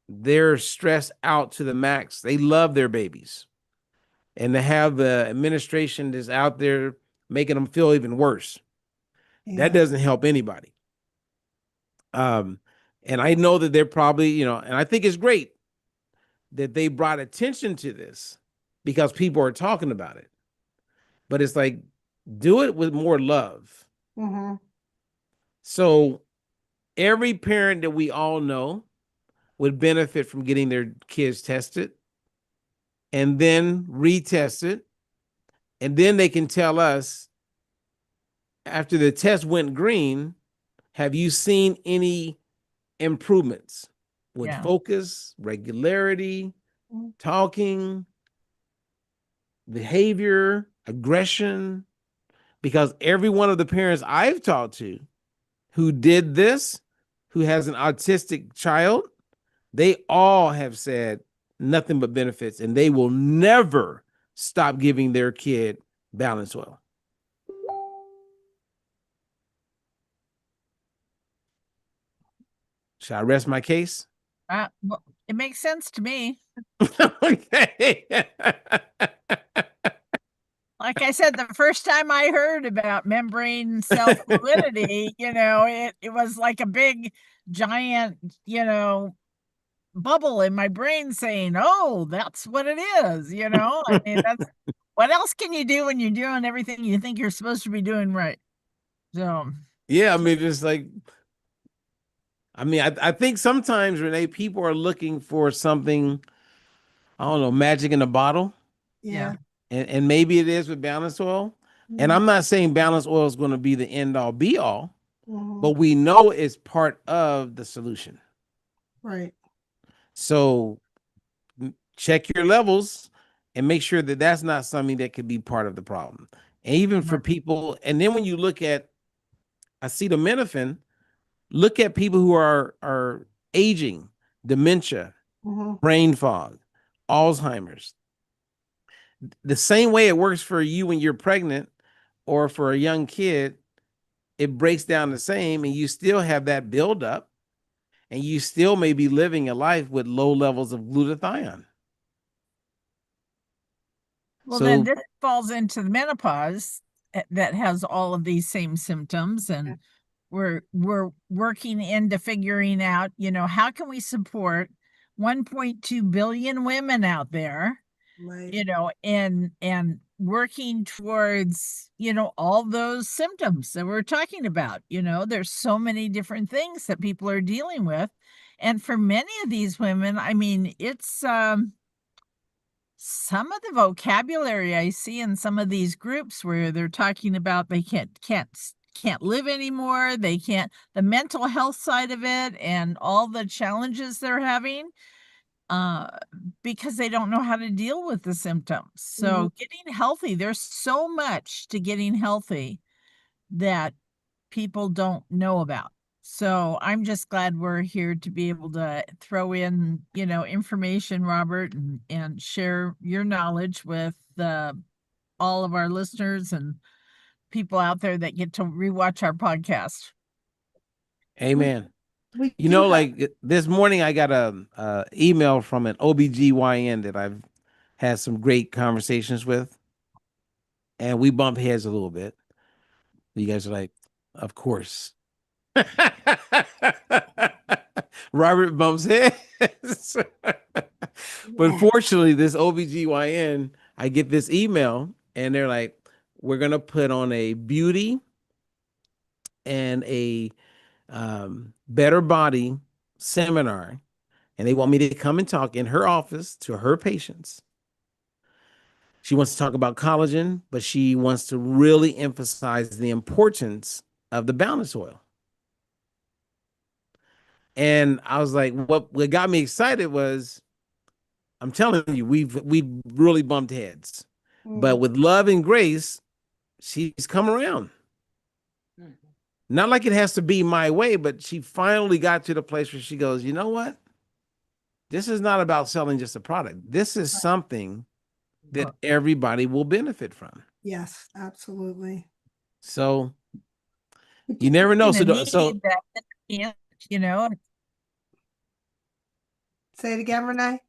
They're stressed out to the max. They love their babies. And to have the administration that's out there making them feel even worse, that doesn't help anybody. And I know that they're probably, and I think it's great that they brought attention to this because people are talking about it. But it's like, do it with more love. Mm-hmm. So every parent that we all know would benefit from getting their kids tested and then retested. And then they can tell us, after the test went green, have you seen any improvements with focus, regularity, talking, behavior, aggression? Because every one of the parents I've talked to who did this, who has an autistic child, they all have said nothing but benefits, and they will never stop giving their kid Balance Oil. Should I rest my case? Well, it makes sense to me. Okay. Like I said, the first time I heard about membrane self-fluidity, it was like a big, giant, bubble in my brain saying, oh, that's what it is. I mean, what else can you do when you're doing everything you think you're supposed to be doing right? So, yeah, I mean, it's like, I think sometimes, Renee, people are looking for something, I don't know, magic in a bottle. Yeah. And maybe it is with Balance Oil. Mm-hmm. And I'm not saying Balance Oil is going to be the end all be all, but we know it's part of the solution. Right. So check your levels and make sure that that's not something that could be part of the problem. And even for people, and then when you look at acetaminophen, look at people who are aging, dementia, brain fog, Alzheimer's. The same way it works for you when you're pregnant or for a young kid, it breaks down the same, and you still have that buildup, and you still may be living a life with low levels of glutathione. Well, then this falls into the menopause that has all of these same symptoms, and we're working into figuring out, how can we support 1.2 billion women out there, right. And working towards, all those symptoms that we're talking about. There's so many different things that people are dealing with. And for many of these women, I mean, it's some of the vocabulary I see in some of these groups where they're talking about they can't live anymore. They can't, the mental health side of it and all the challenges they're having, because they don't know how to deal with the symptoms. So getting healthy, there's so much to getting healthy that people don't know about. So I'm just glad we're here to be able to throw in, information, Robert, and share your knowledge with all of our listeners and people out there that get to rewatch our podcast. Amen. Like this morning, I got a email from an OBGYN that I've had some great conversations with, and we bump heads a little bit. You guys are like, of course. Robert bumps heads. But fortunately, this OBGYN, I get this email, and they're like, we're going to put on a beauty and a better body seminar, and they want me to come and talk in her office to her patients. She wants to talk about collagen, but she wants to really emphasize the importance of the Balance Oil. And I was like, what got me excited was, I'm telling you, we've really bumped heads, but with love and grace, she's come around. Not like it has to be my way, but she finally got to the place where she goes, you know what? This is not about selling just a product. This is something that everybody will benefit from. Yes, absolutely. So you never know. So you know, say it again, Renee.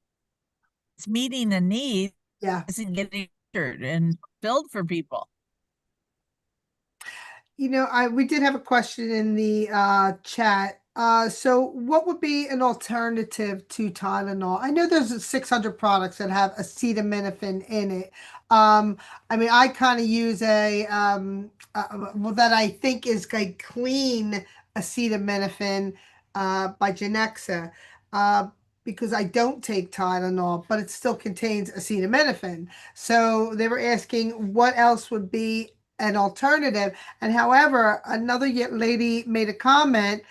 It's meeting a need. Yeah. Isn't getting and filled for people. You know, we did have a question in the chat. So what would be an alternative to Tylenol? I know there's 600 products that have acetaminophen in it. I mean, I kind of use well, that I think is a clean acetaminophen by Genexa. Because I don't take Tylenol, but it still contains acetaminophen. So they were asking what else would be an alternative. And however, another lady made a comment,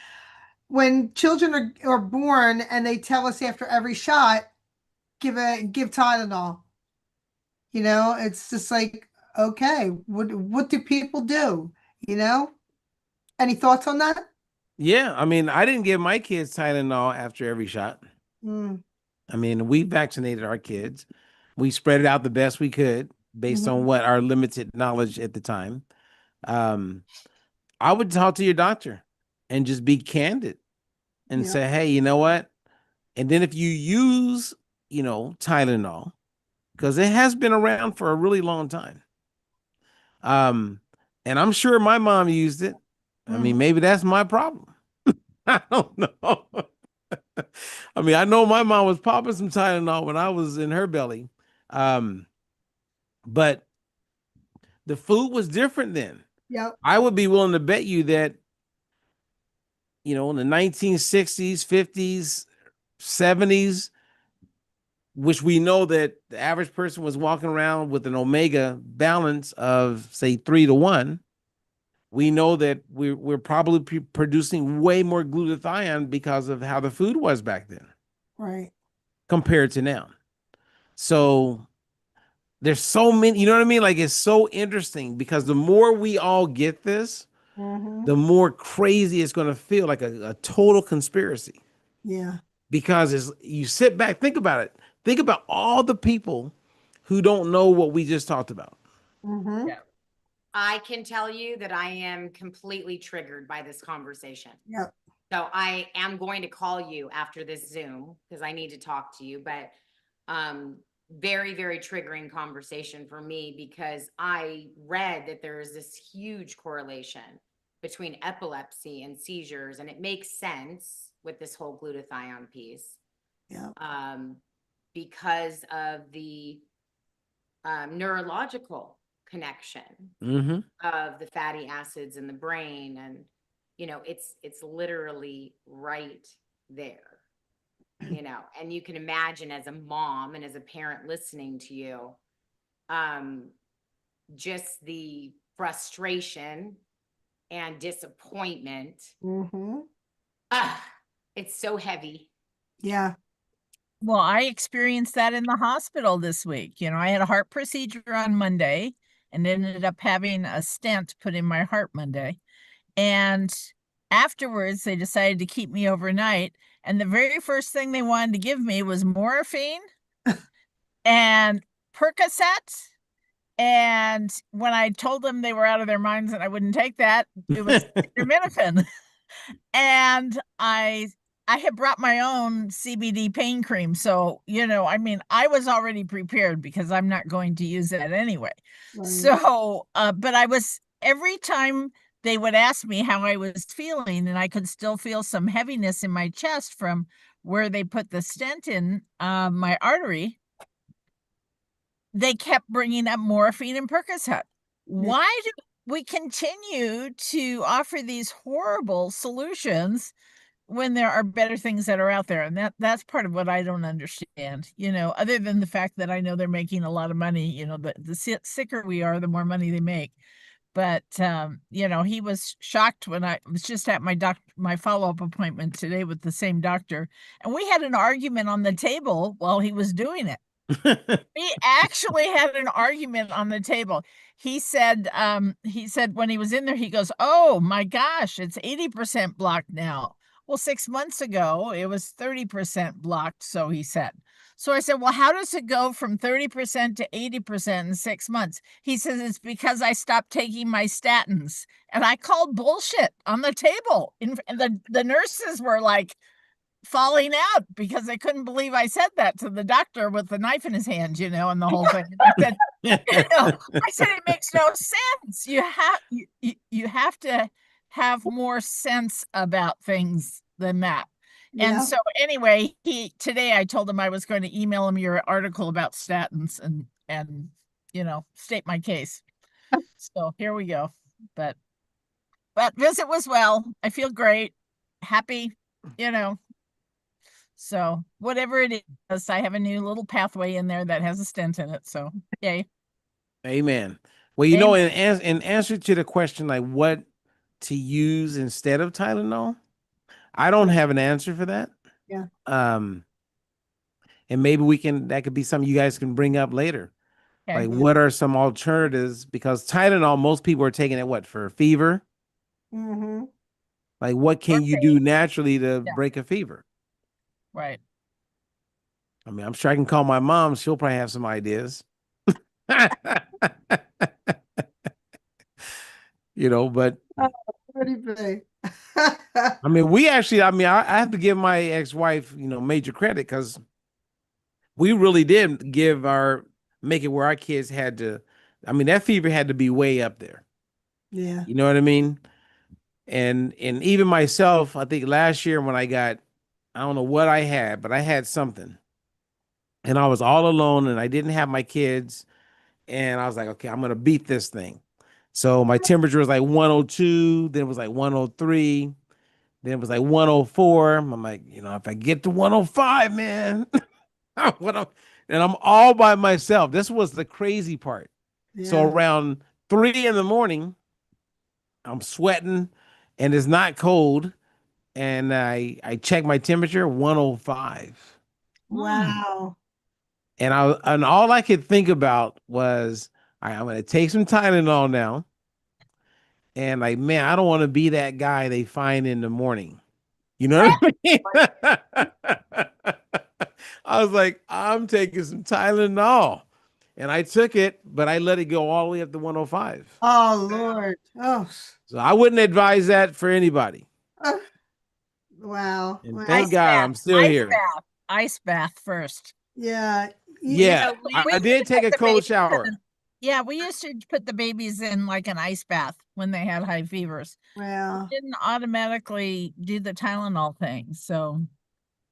when children are born and they tell us after every shot, give Tylenol. You know, it's just like, okay, what do people do? You know? Any thoughts on that? Yeah, I mean, I didn't give my kids Tylenol after every shot. I mean, we vaccinated our kids. We spread it out the best we could based on what our limited knowledge at the time. I would talk to your doctor and just be candid and say, hey, you know what? And then if you use, Tylenol, because it has been around for a really long time. And I'm sure my mom used it. I mean, maybe that's my problem. I don't know. I mean, I know my mom was popping some Tylenol when I was in her belly. But the food was different then. Yep. I would be willing to bet you that, in the 1960s, 50s, 70s, which we know that the average person was walking around with an omega balance of, say, 3-to-1. We know that we're probably producing way more glutathione because of how the food was back then. Right. Compared to now. So there's so many, you know what I mean? Like, it's so interesting because the more we all get this, the more crazy it's going to feel, like a total conspiracy. Yeah. Because you sit back, think about it. Think about all the people who don't know what we just talked about. Yeah. I can tell you that I am completely triggered by this conversation. Yep. So I am going to call you after this Zoom because I need to talk to you, but very, very triggering conversation for me because I read that there is this huge correlation between epilepsy and seizures, and it makes sense with this whole glutathione piece. Yeah. Because of the neurological connection of the fatty acids in the brain, and it's literally right there, and you can imagine as a mom and as a parent listening to you, just the frustration and disappointment. It's so heavy. Yeah. Well, I experienced that in the hospital this week. I had a heart procedure on Monday and ended up having a stent put in my heart Monday. And afterwards, they decided to keep me overnight. And the very first thing they wanted to give me was morphine and Percocet. And when I told them they were out of their minds and I wouldn't take that, it was acetaminophen. And I had brought my own CBD pain cream. So, I was already prepared because I'm not going to use that anyway. Right. So, but every time they would ask me how I was feeling, and I could still feel some heaviness in my chest from where they put the stent in my artery, they kept bringing up morphine and Percocet. Why do we continue to offer these horrible solutions when there are better things that are out there? And that's part of what I don't understand, other than the fact that I know they're making a lot of money. The sicker we are, the more money they make. But, he was shocked when I was just at my follow-up appointment today with the same doctor. And we had an argument on the table while he was doing it. We actually had an argument on the table. He said when he was in there, he goes, "Oh my gosh, it's 80% blocked now." Well, 6 months ago, it was 30% blocked, so he said. So I said, "Well, how does it go from 30% to 80% in 6 months?" He says, "It's because I stopped taking my statins." And I called bullshit on the table. And the nurses were like falling out because they couldn't believe I said that to the doctor with the knife in his hand, and the whole thing. I said, I said, it makes no sense. You have to have more sense about things than that. And so anyway, today I told him I was going to email him your article about statins and state my case. So here we go. But visit was well. I feel great, happy, So whatever it is, I have a new little pathway in there that has a stent in it. So yay. Amen. Well, Amen. in answer to the question, like what to use instead of Tylenol, I don't have an answer for that. Yeah. And maybe that could be something you guys can bring up later. Okay. Like what are some alternatives? Because Tylenol, most people are taking it for fever? Mm-hmm. Like what can you do naturally to break a fever? Right. I mean, I'm sure I can call my mom. She'll probably have some ideas. But I mean, I have to give my ex-wife, major credit because we really did make it where our kids had to, that fever had to be way up there. Yeah. You know what I mean? And even myself, I think last year when I don't know what I had, but I had something and I was all alone and I didn't have my kids and I was like, okay, I'm going to beat this thing. So my temperature was like 102, then it was like 103, then it was like 104. I'm like, if I get to 105, man, and I'm all by myself. This was the crazy part. Yeah. So around 3 a.m, I'm sweating and it's not cold. And I checked my temperature, 105. Wow. And all I could think about was, all right, I'm going to take some Tylenol now. And like, man, I don't want to be that guy they find in the morning. You know what I mean? I was like, I'm taking some Tylenol. And I took it, but I let it go all the way up to 105. Oh, Lord. Oh. So I wouldn't advise that for anybody. Wow. And thank God I'm still here. Ice bath first. Yeah. Yeah. I did take a cold shower. Yeah, we used to put the babies in like an ice bath when they had high fevers. Wow. We didn't automatically do the Tylenol thing. So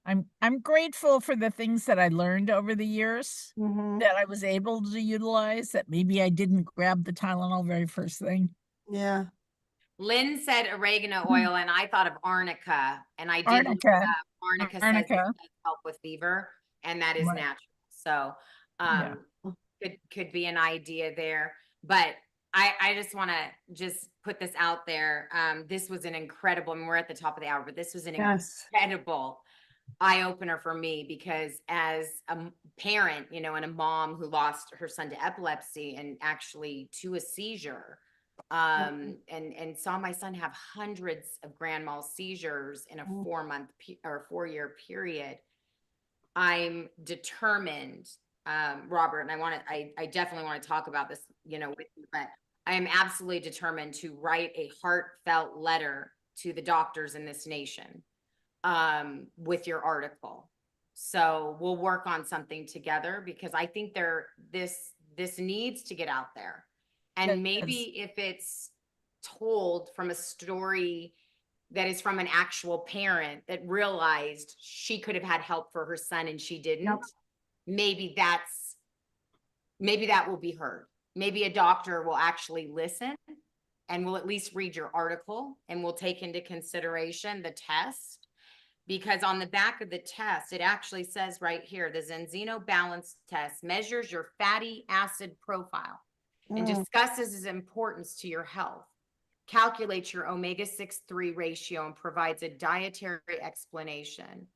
I'm grateful for the things that I learned over the years that I was able to utilize, that maybe I didn't grab the Tylenol very first thing. Yeah. Lynn said oregano oil, and I thought of arnica, and I did Arnica. Arnica says it does help with fever, and that is natural. So could be an idea there. But I just want to put this out there. This was an incredible, and we're at the top of the hour, but this was an incredible eye-opener for me, because as a parent, and a mom who lost her son to epilepsy and actually to a seizure, and saw my son have hundreds of grand mal seizures in a 4-year period. I'm determined, Robert, and I definitely want to talk about this, with you, but I am absolutely determined to write a heartfelt letter to the doctors in this nation, with your article. So we'll work on something together, because I think this needs to get out there. And maybe if it's told from a story that is from an actual parent that realized she could have had help for her son and she didn't, maybe that will be heard. Maybe a doctor will actually listen and will at least read your article and will take into consideration the test. Because on the back of the test, it actually says right here, the Zenzino balance test measures your fatty acid profile and discusses its importance to your health, calculates your omega-6-3 ratio, and provides a dietary explanation.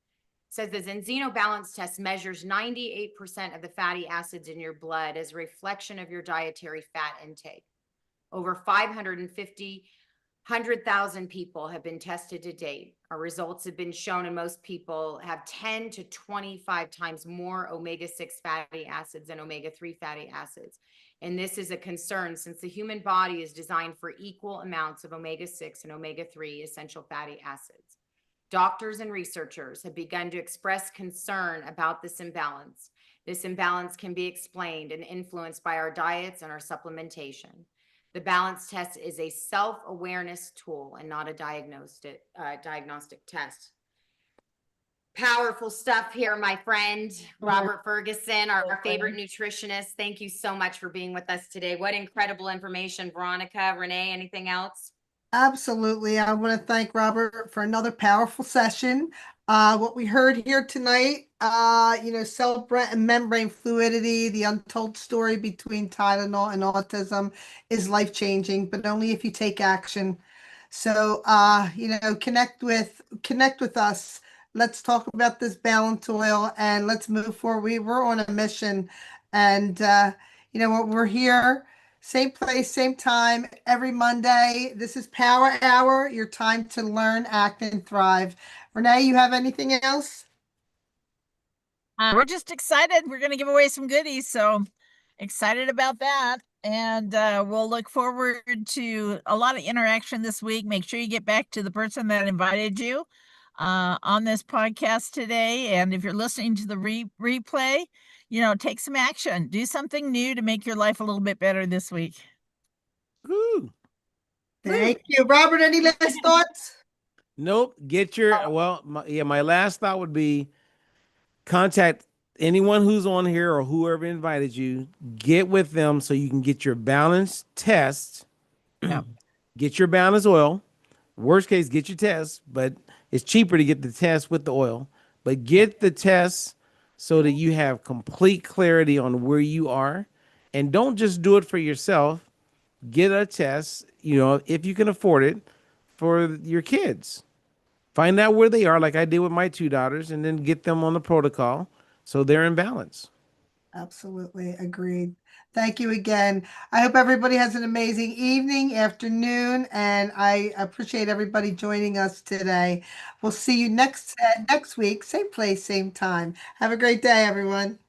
says the Enzino balance test measures 98% of the fatty acids in your blood as a reflection of your dietary fat intake. Over 100,000 people have been tested to date. Our results have been shown, and most people have 10 to 25 times more omega-6 fatty acids than omega-3 fatty acids. And this is a concern since the human body is designed for equal amounts of omega-6 and omega-3 essential fatty acids. Doctors and researchers have begun to express concern about this imbalance. This imbalance can be explained and influenced by our diets and our supplementation. The balance test is a self-awareness tool and not a diagnostic test. Powerful stuff here, my friend, Robert Ferguson, our favorite nutritionist. Thank you so much for being with us today. What incredible information. Veronica, Renee, anything else? Absolutely. I want to thank Robert for another powerful session. What we heard here tonight, cell and membrane fluidity, the untold story between Tylenol and autism is life-changing, but only if you take action. So, connect with us. Let's talk about this balance oil and let's move forward. We're on a mission, and we're here. Same place, same time, every Monday. This is Power Hour, your time to learn, act, and thrive. Renee, you have anything else? We're just excited. We're going to give away some goodies, so excited about that. And we'll look forward to a lot of interaction this week. Make sure you get back to the person that invited you on this podcast today. And if you're listening to the replay, take some action. Do something new to make your life a little bit better this week. Ooh. Thank you. Robert, any last thoughts? Nope. My last thought would be contact anyone who's on here or whoever invited you. Get with them so you can get your balance test. Yep. Get your balance oil. Worst case, get your test, but it's cheaper to get the test with the oil. But get the test so that you have complete clarity on where you are. And don't just do it for yourself. Get a test, if you can afford it, for your kids. Find out where they are, like I did with my 2 daughters, and then get them on the protocol so they're in balance. Absolutely. Agreed. Thank you again. I hope everybody has an amazing evening, afternoon, and I appreciate everybody joining us today. We'll see you next week, same place, same time. Have a great day, everyone.